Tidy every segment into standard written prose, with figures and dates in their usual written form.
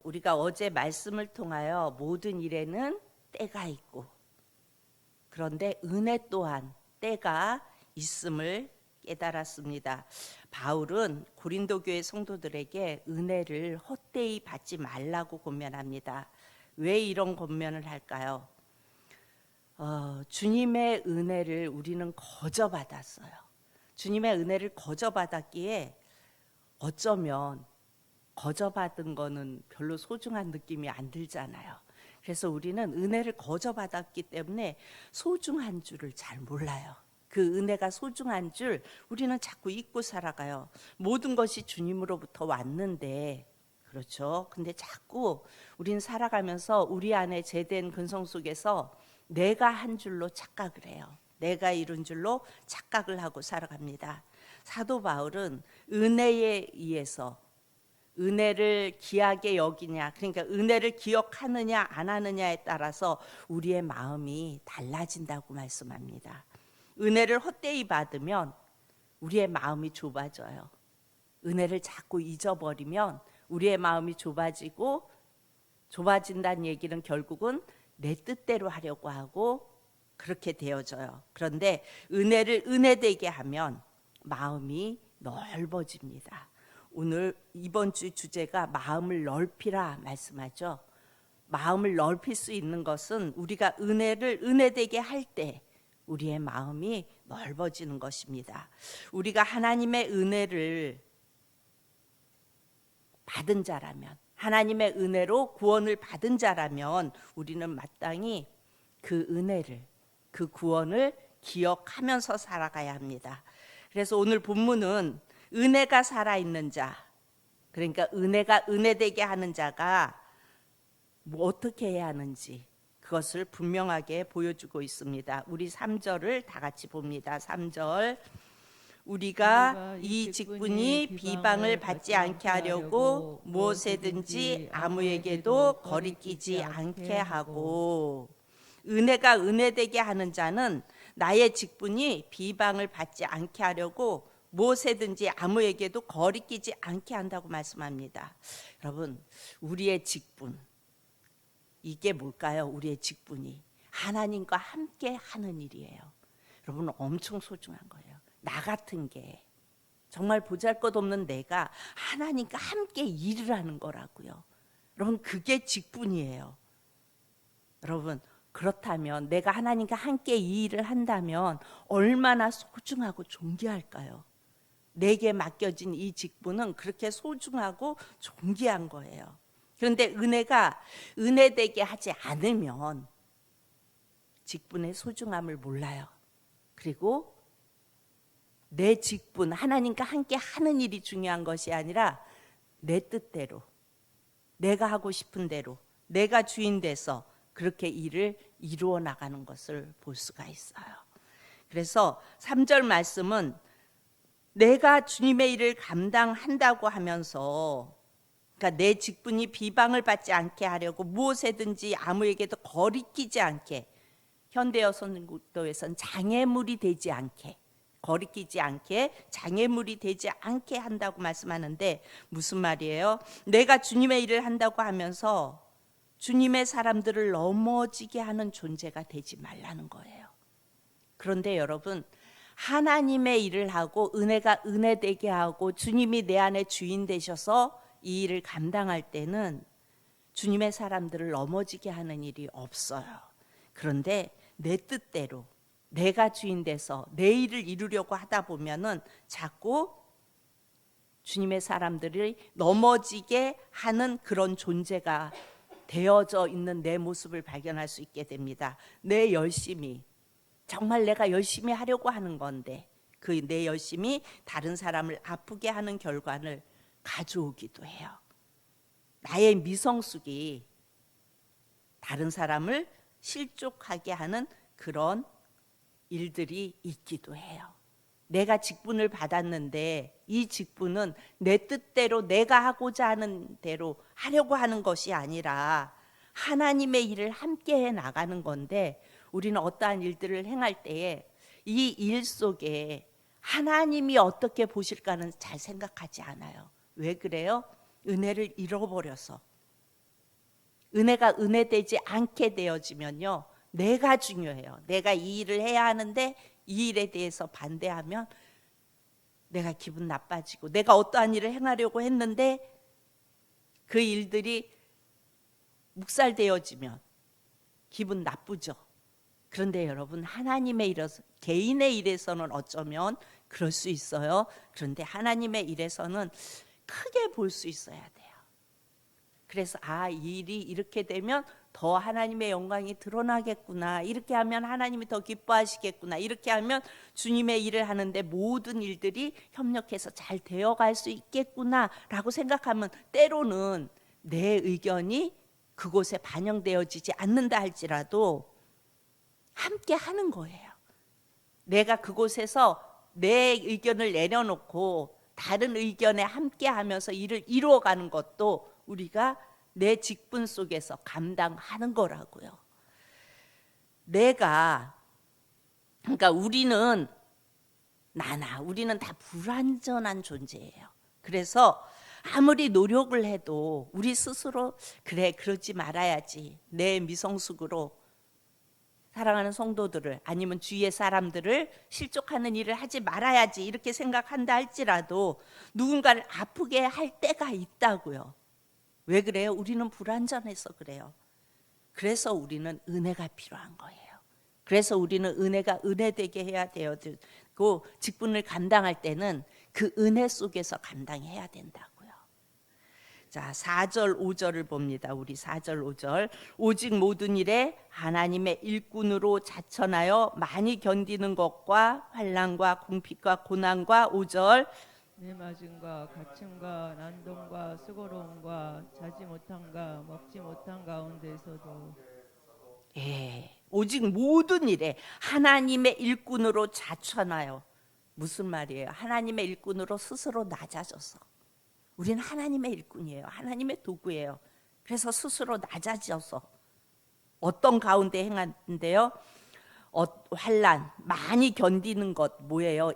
우리가 어제 말씀을 통하여 모든 일에는 때가 있고, 그런데 은혜 또한 때가 있음을 깨달았습니다. 바울은 고린도 교회 성도들에게 은혜를 헛되이 받지 말라고 권면합니다. 왜 이런 권면을 할까요? 주님의 은혜를 우리는 거저받았어요. 주님의 은혜를 거저받았기에 어쩌면 거저받은 거는 별로 소중한 느낌이 안 들잖아요. 그래서 우리는 은혜를 거저받았기 때문에 소중한 줄을 잘 몰라요. 그 은혜가 소중한 줄 우리는 자꾸 잊고 살아가요. 모든 것이 주님으로부터 왔는데, 그렇죠. 근데 자꾸 우리는 살아가면서 우리 안에 제된 근성 속에서 내가 한 줄로 착각을 해요. 내가 이룬 줄로 착각을 하고 살아갑니다. 사도 바울은 은혜에 의해서 은혜를 귀하게 여기냐, 그러니까 은혜를 기억하느냐 안 하느냐에 따라서 우리의 마음이 달라진다고 말씀합니다. 은혜를 헛되이 받으면 우리의 마음이 좁아져요. 은혜를 자꾸 잊어버리면 우리의 마음이 좁아지고, 좁아진다는 얘기는 결국은 내 뜻대로 하려고 하고 그렇게 되어져요. 그런데 은혜를 은혜되게 하면 마음이 넓어집니다. 오늘 이번 주 주제가 마음을 넓히라 말씀하죠. 마음을 넓힐 수 있는 것은 우리가 은혜를 은혜되게 할 때 우리의 마음이 넓어지는 것입니다. 우리가 하나님의 은혜를 받은 자라면, 하나님의 은혜로 구원을 받은 자라면 우리는 마땅히 그 은혜를, 그 구원을 기억하면서 살아가야 합니다. 그래서 오늘 본문은 은혜가 살아있는 자, 그러니까 은혜가 은혜되게 하는 자가 뭐 어떻게 해야 하는지 그것을 분명하게 보여주고 있습니다. 우리 3절을 다 같이 봅니다. 3절, 우리가 이 직분이 비방을 받지 않게 하려고 무엇에든지 아무에게도 거리끼지 않게 하고, 은혜가 은혜되게 하는 자는 나의 직분이 비방을 받지 않게 하려고 무엇에든지 아무에게도 거리끼지 않게 한다고 말씀합니다. 여러분, 우리의 직분, 이게 뭘까요? 우리의 직분이 하나님과 함께 하는 일이에요. 여러분, 엄청 소중한 거예요. 나 같은 게, 정말 보잘것없는 내가 하나님과 함께 일을 하는 거라고요. 여러분, 그게 직분이에요. 여러분, 그렇다면 내가 하나님과 함께 이 일을 한다면 얼마나 소중하고 존귀할까요? 내게 맡겨진 이 직분은 그렇게 소중하고 존귀한 거예요. 그런데 은혜가 은혜되게 하지 않으면 직분의 소중함을 몰라요. 그리고 내 직분, 하나님과 함께 하는 일이 중요한 것이 아니라 내 뜻대로, 내가 하고 싶은 대로, 내가 주인 돼서 그렇게 일을 이루어 나가는 것을 볼 수가 있어요. 그래서 3절 말씀은 내가 주님의 일을 감당한다고 하면서, 그러니까 내 직분이 비방을 받지 않게 하려고 무엇에든지 아무에게도 거리끼지 않게, 현대어 선구도에서는 장애물이 되지 않게, 거리끼지 않게, 장애물이 되지 않게 한다고 말씀하는데 무슨 말이에요? 내가 주님의 일을 한다고 하면서 주님의 사람들을 넘어지게 하는 존재가 되지 말라는 거예요. 그런데 여러분, 하나님의 일을 하고 은혜가 은혜되게 하고 주님이 내 안에 주인 되셔서 이 일을 감당할 때는 주님의 사람들을 넘어지게 하는 일이 없어요. 그런데 내 뜻대로 내가 주인 돼서 내 일을 이루려고 하다 보면은 자꾸 주님의 사람들이 넘어지게 하는 그런 존재가 되어져 있는 내 모습을 발견할 수 있게 됩니다. 내 열심이, 정말 내가 열심히 하려고 하는 건데 그 내 열심이 다른 사람을 아프게 하는 결과를 가져오기도 해요. 나의 미성숙이 다른 사람을 실족하게 하는 그런 일들이 있기도 해요. 내가 직분을 받았는데 이 직분은 내 뜻대로 내가 하고자 하는 대로 하려고 하는 것이 아니라 하나님의 일을 함께 해 나가는 건데, 우리는 어떠한 일들을 행할 때에 이 일 속에 하나님이 어떻게 보실까는 잘 생각하지 않아요. 왜 그래요? 은혜를 잃어버려서, 은혜가 은혜되지 않게 되어지면요, 내가 중요해요. 내가 이 일을 해야 하는데 이 일에 대해서 반대하면 내가 기분 나빠지고, 내가 어떠한 일을 행하려고 했는데 그 일들이 묵살되어지면 기분 나쁘죠. 그런데 여러분, 하나님의 일에서, 개인의 일에서는 어쩌면 그럴 수 있어요. 그런데 하나님의 일에서는 크게 볼 수 있어야 돼요. 그래서 이 일이 이렇게 되면 더 하나님의 영광이 드러나겠구나, 이렇게 하면 하나님이 더 기뻐하시겠구나, 이렇게 하면 주님의 일을 하는데 모든 일들이 협력해서 잘 되어갈 수 있겠구나 라고 생각하면, 때로는 내 의견이 그곳에 반영되어지지 않는다 할지라도 함께 하는 거예요. 내가 그곳에서 내 의견을 내려놓고 다른 의견에 함께 하면서 일을 이루어가는 것도 우리가 내 직분 속에서 감당하는 거라고요. 그러니까 우리는 다 불완전한 존재예요. 그래서 아무리 노력을 해도 우리 스스로 그래, 그러지 말아야지, 내 미성숙으로 사랑하는 성도들을, 아니면 주위의 사람들을 실족하는 일을 하지 말아야지 이렇게 생각한다 할지라도 누군가를 아프게 할 때가 있다고요. 왜 그래요? 우리는 불완전해서 그래요. 그래서 우리는 은혜가 필요한 거예요. 그래서 우리는 은혜가 은혜되게 해야 되고, 직분을 감당할 때는 그 은혜 속에서 감당해야 된다고요. 자, 4절 5절을 봅니다. 우리 4절 5절. 오직 모든 일에 하나님의 일꾼으로 자천하여 많이 견디는 것과 환난과 궁핍과 고난과, 5절, 매맞음과 갇힘과 난동과 수고로움과 자지 못함과 먹지 못한 가운데서도 오직 모든 일에 하나님의 일꾼으로 자천하여. 무슨 말이에요? 하나님의 일꾼으로 스스로 낮아져서. 우리는 하나님의 일꾼이에요. 하나님의 도구예요. 그래서 스스로 낮아져서 어떤 가운데 행하는데요? 환난, 많이 견디는 것, 뭐예요?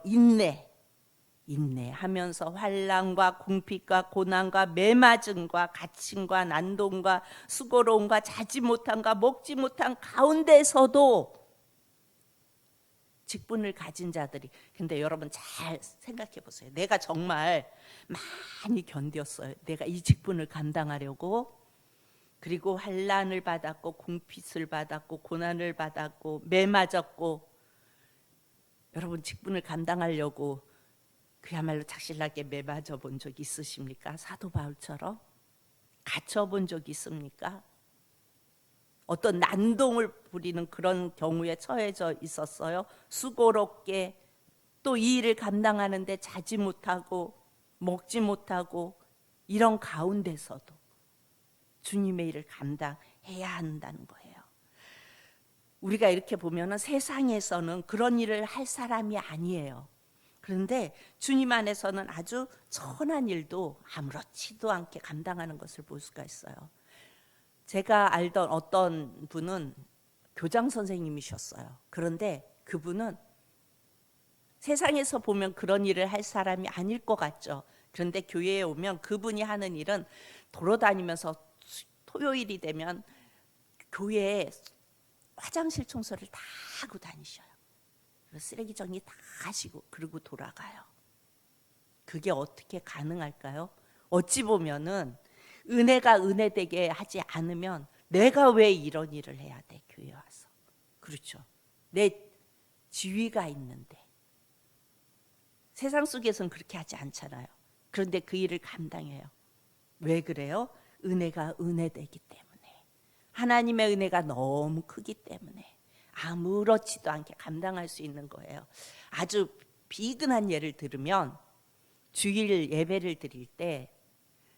인내하면서 환난과 궁핍과 고난과 매맞음과 갇힘과 난동과 수고로움과 자지 못함과 먹지 못한 가운데서도 직분을 가진 자들이, 근데 여러분 잘 생각해 보세요. 내가 정말 많이 견뎠어요. 내가 이 직분을 감당하려고. 그리고 환난을 받았고 궁핍을 받았고 고난을 받았고 매맞았고, 여러분 직분을 감당하려고 그야말로 착실하게 매맞아 본 적 있으십니까? 사도 바울처럼 갇혀 본 적 있습니까? 어떤 난동을 부리는 그런 경우에 처해져 있었어요. 수고롭게 또 이 일을 감당하는데 자지 못하고 먹지 못하고, 이런 가운데서도 주님의 일을 감당해야 한다는 거예요. 우리가 이렇게 보면은 세상에서는 그런 일을 할 사람이 아니에요. 그런데 주님 안에서는 아주 천한 일도 아무렇지도 않게 감당하는 것을 볼 수가 있어요. 제가 알던 어떤 분은 교장 선생님이셨어요. 그런데 그분은 세상에서 보면 그런 일을 할 사람이 아닐 것 같죠. 그런데 교회에 오면 그분이 하는 일은 돌아다니면서 토요일이 되면 교회에 화장실 청소를 다 하고 다니셔요. 쓰레기 정리 다 하시고 그러고 돌아가요. 그게 어떻게 가능할까요? 어찌 보면은 은혜가 은혜되게 하지 않으면 내가 왜 이런 일을 해야 돼, 교회 와서. 그렇죠. 내 지위가 있는데. 세상 속에서는 그렇게 하지 않잖아요. 그런데 그 일을 감당해요. 왜 그래요? 은혜가 은혜되기 때문에. 하나님의 은혜가 너무 크기 때문에 아무렇지도 않게 감당할 수 있는 거예요. 아주 비근한 예를 들으면, 주일 예배를 드릴 때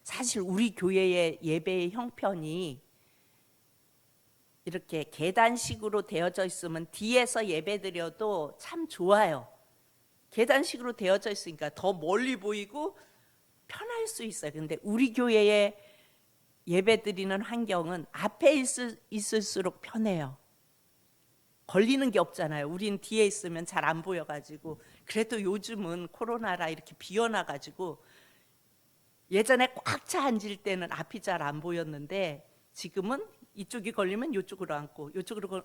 사실 우리 교회의 예배의 형편이 이렇게 계단식으로 되어져 있으면 뒤에서 예배 드려도 참 좋아요. 계단식으로 되어져 있으니까 더 멀리 보이고 편할 수 있어요. 근데 우리 교회의 예배 드리는 환경은 앞에 있을수록 편해요. 걸리는 게 없잖아요. 우린 뒤에 있으면 잘 안 보여가지고. 그래도 요즘은 코로나라 이렇게 비어나가지고 예전에 꽉 차 앉을 때는 앞이 잘 안 보였는데 지금은 이쪽이 걸리면 이쪽으로 앉고 이쪽으로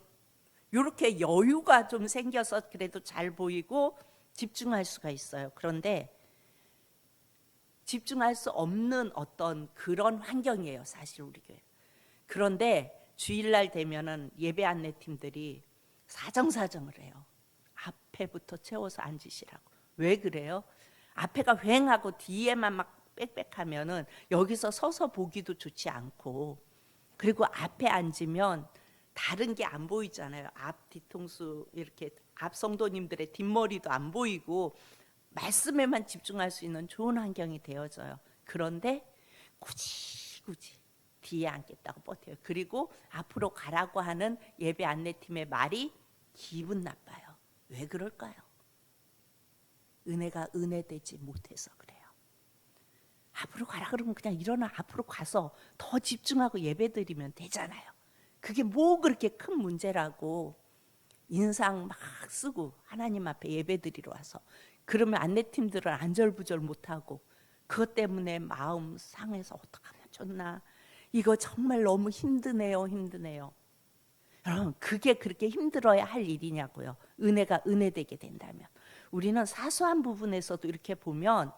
이렇게 여유가 좀 생겨서 그래도 잘 보이고 집중할 수가 있어요. 그런데 집중할 수 없는 어떤 그런 환경이에요, 사실 우리 교회. 그런데 주일날 되면은 예배 안내팀들이 사정사정을 해요. 앞에부터 채워서 앉으시라고. 왜 그래요? 앞에가 휑하고 뒤에만 막 빽빽하면은 여기서 서서 보기도 좋지 않고, 그리고 앞에 앉으면 다른 게 안 보이잖아요. 앞 뒤통수 이렇게 앞 성도님들의 뒷머리도 안 보이고 말씀에만 집중할 수 있는 좋은 환경이 되어져요. 그런데 굳이 뒤에 앉겠다고 버텨요. 그리고 앞으로 가라고 하는 예배 안내팀의 말이 기분 나빠요. 왜 그럴까요? 은혜가 은혜되지 못해서 그래요. 앞으로 가라 그러면 그냥 일어나 앞으로 가서 더 집중하고 예배드리면 되잖아요. 그게 뭐 그렇게 큰 문제라고. 인상 막 쓰고 하나님 앞에 예배드리러 와서 그러면 안내팀들은 안절부절 못하고 그것 때문에 마음 상해서 어떡하면 좋나, 이거 정말 너무 힘드네요. 여러분, 그게 그렇게 힘들어야 할 일이냐고요. 은혜가 은혜되게 된다면. 우리는 사소한 부분에서도 이렇게 보면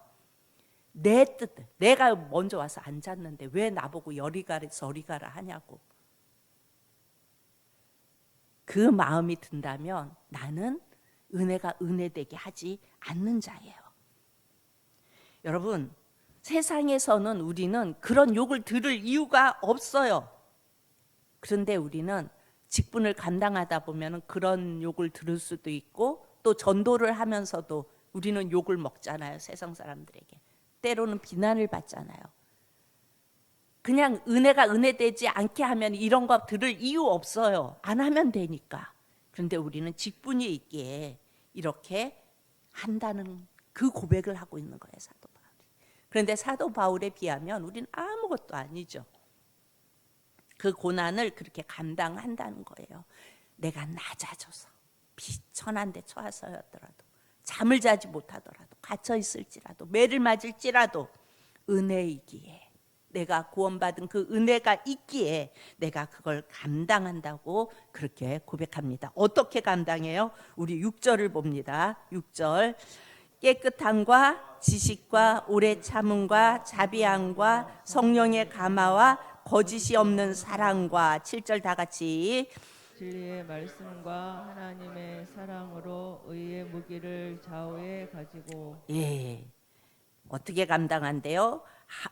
내 뜻, 내가 먼저 와서 앉았는데 왜 나보고 여리 가라 저리 가라 하냐고. 그 마음이 든다면 나는 은혜가 은혜되게 하지 않는 자예요. 여러분, 세상에서는 우리는 그런 욕을 들을 이유가 없어요. 그런데 우리는 직분을 감당하다 보면 그런 욕을 들을 수도 있고, 또 전도를 하면서도 우리는 욕을 먹잖아요. 세상 사람들에게. 때로는 비난을 받잖아요. 그냥 은혜가 은혜되지 않게 하면 이런 거 들을 이유 없어요. 안 하면 되니까. 그런데 우리는 직분이 있기에 이렇게 한다는 그 고백을 하고 있는 거예요, 사도 바울이. 그런데 사도 바울에 비하면 우리는 아무것도 아니죠. 그 고난을 그렇게 감당한다는 거예요. 내가 낮아져서 비천한 데 처해서였더라도, 잠을 자지 못하더라도, 갇혀 있을지라도, 매를 맞을지라도 은혜이기에, 내가 구원받은 그 은혜가 있기에 내가 그걸 감당한다고 그렇게 고백합니다. 어떻게 감당해요? 우리 6절을 봅니다. 6절. 깨끗함과 지식과 오래 참음과 자비함과 성령의 감화와 거짓이 없는 사랑과, 7절 다 같이. 진리의 말씀과 하나님의 사랑으로 의의 무기를 좌우에 가지고. 예. 어떻게 감당한대요?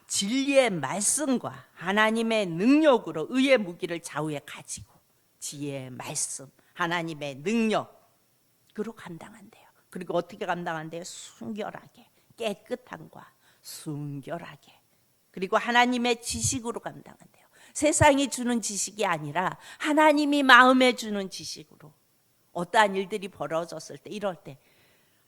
진리의 말씀과 하나님의 능력으로 의의 무기를 좌우에 가지고, 지혜의 말씀, 하나님의 능력으로 감당한대요. 그리고 어떻게 감당한대요? 순결하게, 깨끗함과 순결하게, 그리고 하나님의 지식으로 감당한대요. 세상이 주는 지식이 아니라 하나님이 마음에 주는 지식으로. 어떠한 일들이 벌어졌을 때, 이럴 때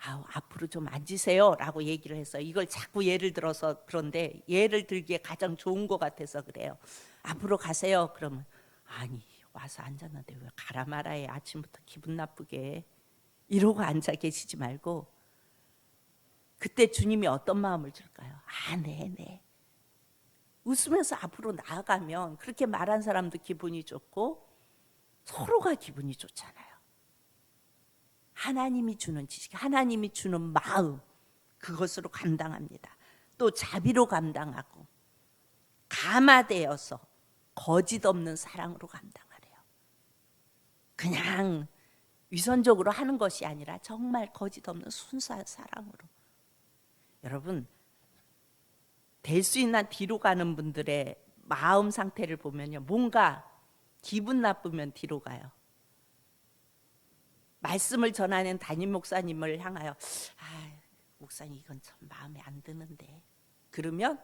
앞으로 좀 앉으세요 라고 얘기를 했어요. 이걸 자꾸 예를 들어서, 그런데 예를 들기에 가장 좋은 것 같아서 그래요. 앞으로 가세요. 그러면 아니, 와서 앉았는데 왜 가라 말아야 아침부터 기분 나쁘게, 이러고 앉아 계시지 말고, 그때 주님이 어떤 마음을 줄까요? 네네, 웃으면서 앞으로 나아가면 그렇게 말한 사람도 기분이 좋고 서로가 기분이 좋잖아요. 하나님이 주는 지식, 하나님이 주는 마음, 그것으로 감당합니다. 또 자비로 감당하고 감화되어서 거짓 없는 사랑으로 감당하래요. 그냥 위선적으로 하는 것이 아니라 정말 거짓 없는 순수한 사랑으로. 여러분, 될 수 있는 뒤로 가는 분들의 마음 상태를 보면요, 뭔가 기분 나쁘면 뒤로 가요. 말씀을 전하는 담임 목사님을 향하여 목사님 이건 참 마음에 안 드는데, 그러면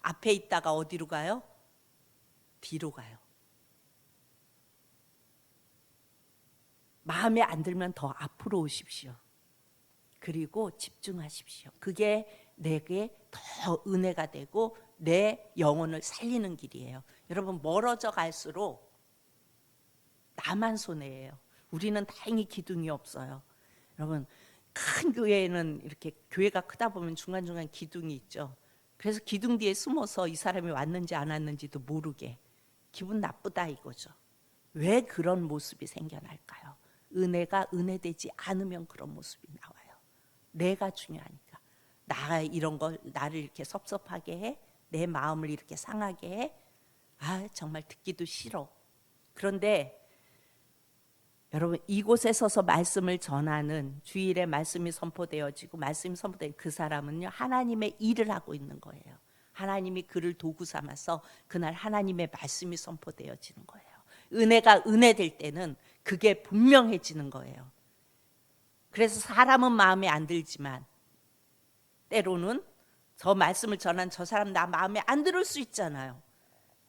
앞에 있다가 어디로 가요? 뒤로 가요. 마음에 안 들면 더 앞으로 오십시오. 그리고 집중하십시오. 그게 내게 더 은혜가 되고 내 영혼을 살리는 길이에요. 여러분, 멀어져 갈수록 나만 손해예요. 우리는 다행히 기둥이 없어요. 여러분, 큰 교회에는 이렇게 교회가 크다 보면 중간중간 기둥이 있죠. 그래서 기둥 뒤에 숨어서 이 사람이 왔는지 안 왔는지도 모르게 기분 나쁘다 이거죠. 왜 그런 모습이 생겨날까요? 은혜가 은혜되지 않으면 그런 모습이 나와요. 내가 중요하니까. 나 이런 걸 나를 이렇게 섭섭하게 해? 내 마음을 이렇게 상하게 해? 아, 정말 듣기도 싫어. 그런데 여러분, 이곳에 서서 말씀을 전하는, 주일에 말씀이 선포되어지고 말씀이 선포된 그 사람은요, 하나님의 일을 하고 있는 거예요. 하나님이 그를 도구 삼아서 그날 하나님의 말씀이 선포되어지는 거예요. 은혜가 은혜될 때는 그게 분명해지는 거예요. 그래서 사람은 마음에 안 들지만 때로는 저 말씀을 전한 저 사람 나 마음에 안 들을 수 있잖아요.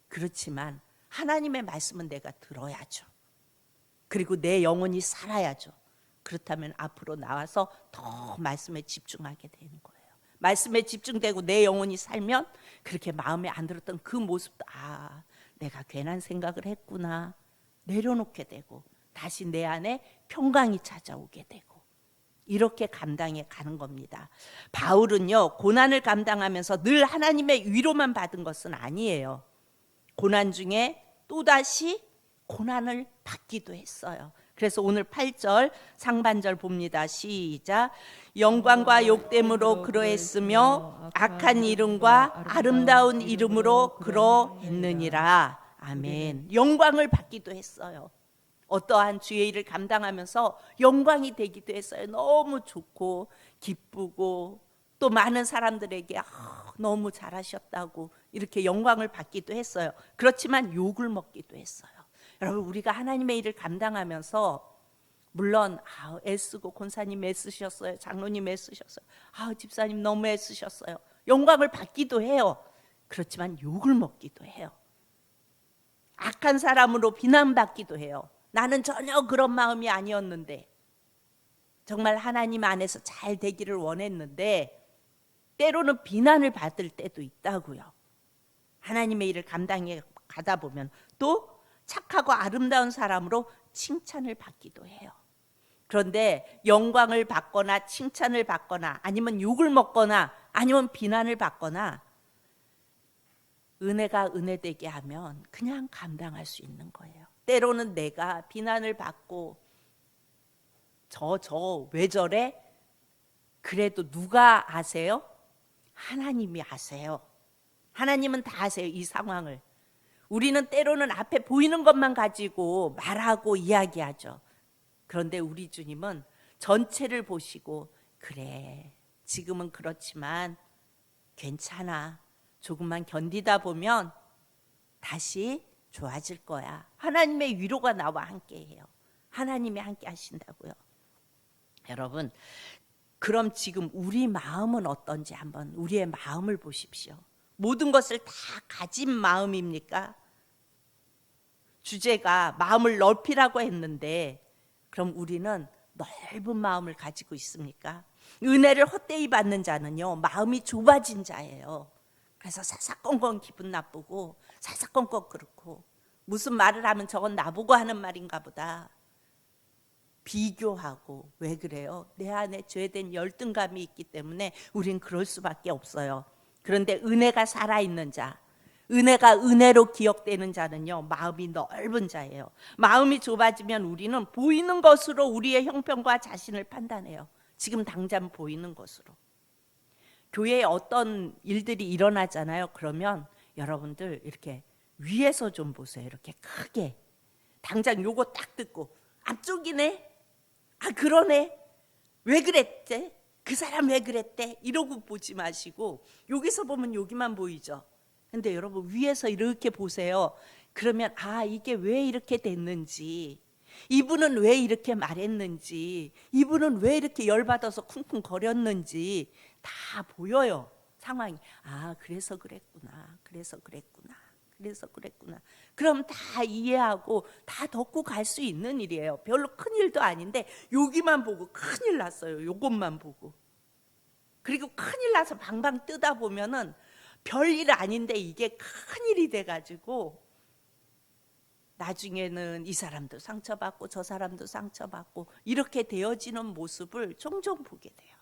그렇지만 하나님의 말씀은 내가 들어야죠. 그리고 내 영혼이 살아야죠. 그렇다면 앞으로 나와서 더 말씀에 집중하게 되는 거예요. 말씀에 집중되고 내 영혼이 살면 그렇게 마음에 안 들었던 그 모습도 내가 괜한 생각을 했구나 내려놓게 되고 다시 내 안에 평강이 찾아오게 되고 이렇게 감당해 가는 겁니다. 바울은요, 고난을 감당하면서 늘 하나님의 위로만 받은 것은 아니에요. 고난 중에 또다시 고난을 받기도 했어요. 그래서 오늘 8절 상반절 봅니다. 시작. 영광과 욕됨으로 그러했으며 악한 이름과 아름다운 이름으로 그러했느니라. 아멘. 영광을 받기도 했어요. 어떠한 주의 일을 감당하면서 영광이 되기도 했어요. 너무 좋고 기쁘고 또 많은 사람들에게 너무 잘하셨다고 이렇게 영광을 받기도 했어요. 그렇지만 욕을 먹기도 했어요. 여러분, 우리가 하나님의 일을 감당하면서 물론 애쓰고 권사님 애쓰셨어요. 장로님 애쓰셨어요. 집사님 너무 애쓰셨어요. 영광을 받기도 해요. 그렇지만 욕을 먹기도 해요. 악한 사람으로 비난받기도 해요. 나는 전혀 그런 마음이 아니었는데 정말 하나님 안에서 잘 되기를 원했는데 때로는 비난을 받을 때도 있다고요. 하나님의 일을 감당해 가다 보면 또 착하고 아름다운 사람으로 칭찬을 받기도 해요. 그런데 영광을 받거나 칭찬을 받거나 아니면 욕을 먹거나 아니면 비난을 받거나 은혜가 은혜되게 하면 그냥 감당할 수 있는 거예요. 때로는 내가 비난을 받고 저 왜 저래? 그래도 누가 아세요? 하나님이 아세요. 하나님은 다 아세요, 이 상황을. 우리는 때로는 앞에 보이는 것만 가지고 말하고 이야기하죠. 그런데 우리 주님은 전체를 보시고 그래, 지금은 그렇지만 괜찮아. 조금만 견디다 보면 다시 좋아질 거야. 하나님의 위로가 나와 함께해요. 하나님이 함께 하신다고요. 여러분, 그럼 지금 우리 마음은 어떤지 한번 우리의 마음을 보십시오. 모든 것을 다 가진 마음입니까? 주제가 마음을 넓히라고 했는데 그럼 우리는 넓은 마음을 가지고 있습니까? 은혜를 헛되이 받는 자는요, 마음이 좁아진 자예요. 그래서 사사건건 기분 나쁘고 사사건건 그렇고 무슨 말을 하면 저건 나보고 하는 말인가 보다 비교하고. 왜 그래요? 내 안에 죄된 열등감이 있기 때문에 우린 그럴 수밖에 없어요. 그런데 은혜가 살아있는 자, 은혜가 은혜로 기억되는 자는요, 마음이 넓은 자예요. 마음이 좁아지면 우리는 보이는 것으로 우리의 형편과 자신을 판단해요. 지금 당장 보이는 것으로. 교회에 어떤 일들이 일어나잖아요. 그러면 여러분들 이렇게 위에서 좀 보세요. 이렇게 크게. 당장 요거 딱 듣고 앞쪽이네? 그러네? 왜 그랬대? 그 사람 왜 그랬대? 이러고 보지 마시고 여기서 보면 여기만 보이죠. 근데 여러분 위에서 이렇게 보세요. 그러면 이게 왜 이렇게 됐는지, 이분은 왜 이렇게 말했는지, 이분은 왜 이렇게 열받아서 쿵쿵거렸는지 다 보여요. 상황이. 그래서 그랬구나. 그래서 그랬구나. 그래서 그랬구나. 그럼 다 이해하고 다 덮고 갈 수 있는 일이에요. 별로 큰 일도 아닌데 여기만 보고 큰일 났어요. 요것만 보고. 그리고 큰일 나서 방방 뜨다 보면은 별일 아닌데 이게 큰일이 돼가지고 나중에는 이 사람도 상처받고 저 사람도 상처받고 이렇게 되어지는 모습을 종종 보게 돼요.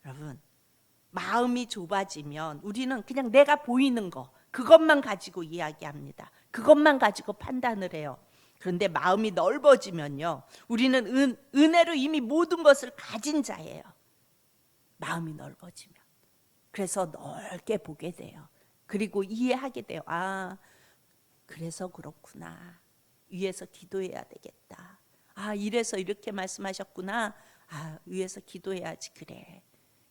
여러분, 마음이 좁아지면 우리는 그냥 내가 보이는 거 그것만 가지고 이야기합니다. 그것만 가지고 판단을 해요. 그런데 마음이 넓어지면요, 우리는 은혜로 이미 모든 것을 가진 자예요. 마음이 넓어지면. 그래서 넓게 보게 돼요. 그리고 이해하게 돼요. 아, 그래서 그렇구나. 위에서 기도해야 되겠다. 아, 이래서 이렇게 말씀하셨구나. 아, 위에서 기도해야지. 그래,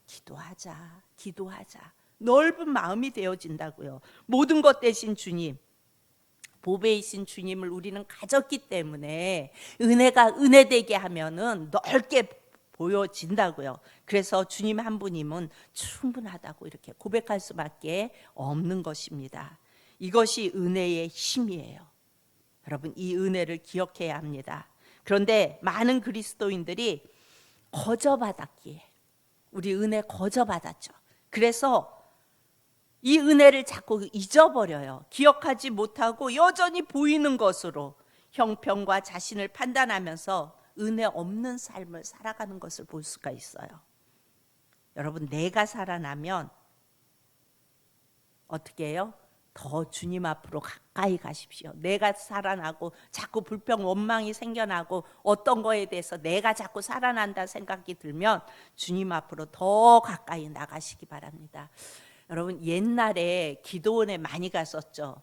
기도하자, 기도하자. 넓은 마음이 되어진다고요. 모든 것 대신 주님, 보배이신 주님을 우리는 가졌기 때문에 은혜가 은혜되게 하면은 넓게 보여진다고요. 그래서 주님 한 분이면 충분하다고 이렇게 고백할 수밖에 없는 것입니다. 이것이 은혜의 힘이에요. 여러분, 이 은혜를 기억해야 합니다. 그런데 많은 그리스도인들이 거저받았기에, 우리 은혜 거저받았죠. 그래서 이 은혜를 자꾸 잊어버려요. 기억하지 못하고 여전히 보이는 것으로 형편과 자신을 판단하면서 은혜 없는 삶을 살아가는 것을 볼 수가 있어요. 여러분, 내가 살아나면 어떻게 해요? 더 주님 앞으로 가까이 가십시오. 내가 살아나고 자꾸 불평 원망이 생겨나고 어떤 거에 대해서 내가 자꾸 살아난다 생각이 들면 주님 앞으로 더 가까이 나가시기 바랍니다. 여러분, 옛날에 기도원에 많이 갔었죠.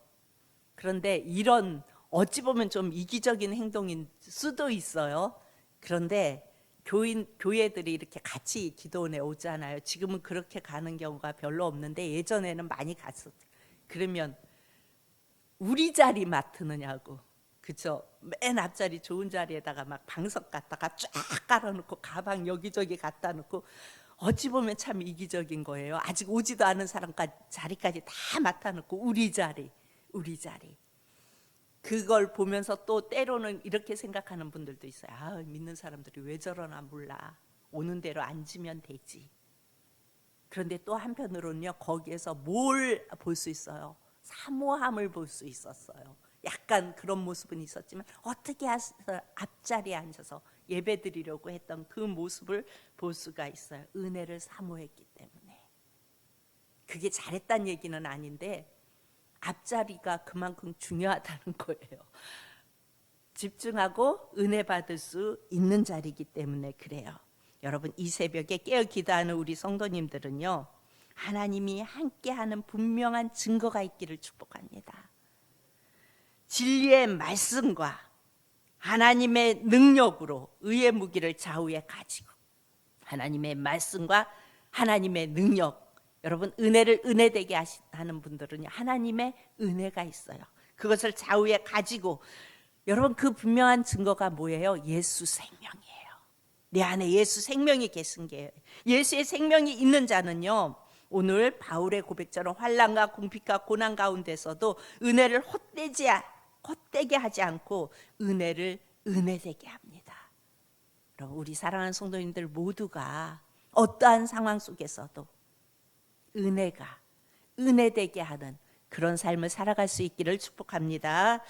그런데 이런 어찌 보면 좀 이기적인 행동일 수도 있어요. 그런데 교회들이 이렇게 같이 기도원에 오잖아요. 지금은 그렇게 가는 경우가 별로 없는데 예전에는 많이 갔었죠. 그러면 우리 자리 맡으느냐고, 그쵸? 맨 앞자리 좋은 자리에다가 막 방석 갖다가 쫙 깔아놓고 가방 여기저기 갖다 놓고, 어찌 보면 참 이기적인 거예요. 아직 오지도 않은 사람까지 자리까지 다 맡아놓고 우리 자리, 우리 자리. 그걸 보면서 또 때로는 이렇게 생각하는 분들도 있어요. 아, 믿는 사람들이 왜 저러나 몰라. 오는 대로 앉으면 되지. 그런데 또 한편으로는요, 거기에서 뭘 볼 수 있어요? 사모함을 볼 수 있었어요. 약간 그런 모습은 있었지만 어떻게 해서 앞자리에 앉아서 예배드리려고 했던 그 모습을 볼 수가 있어요. 은혜를 사모했기 때문에. 그게 잘했다는 얘기는 아닌데 앞자리가 그만큼 중요하다는 거예요. 집중하고 은혜 받을 수 있는 자리이기 때문에 그래요. 여러분, 이 새벽에 깨어 기도하는 우리 성도님들은요, 하나님이 함께하는 분명한 증거가 있기를 축복합니다. 진리의 말씀과 하나님의 능력으로 의의 무기를 좌우에 가지고, 하나님의 말씀과 하나님의 능력, 여러분, 은혜를 은혜되게 하는 분들은 하나님의 은혜가 있어요. 그것을 좌우에 가지고, 여러분, 그 분명한 증거가 뭐예요? 예수 생명이에요. 내 안에 예수 생명이 계신 게, 예수의 생명이 있는 자는요, 오늘 바울의 고백처럼 환난과 궁핍과 고난 가운데서도 은혜를 헛되게 하지 않고 은혜를 은혜되게 합니다. 여러분, 우리 사랑하는 성도님들 모두가 어떠한 상황 속에서도 은혜가 은혜되게 하는 그런 삶을 살아갈 수 있기를 축복합니다.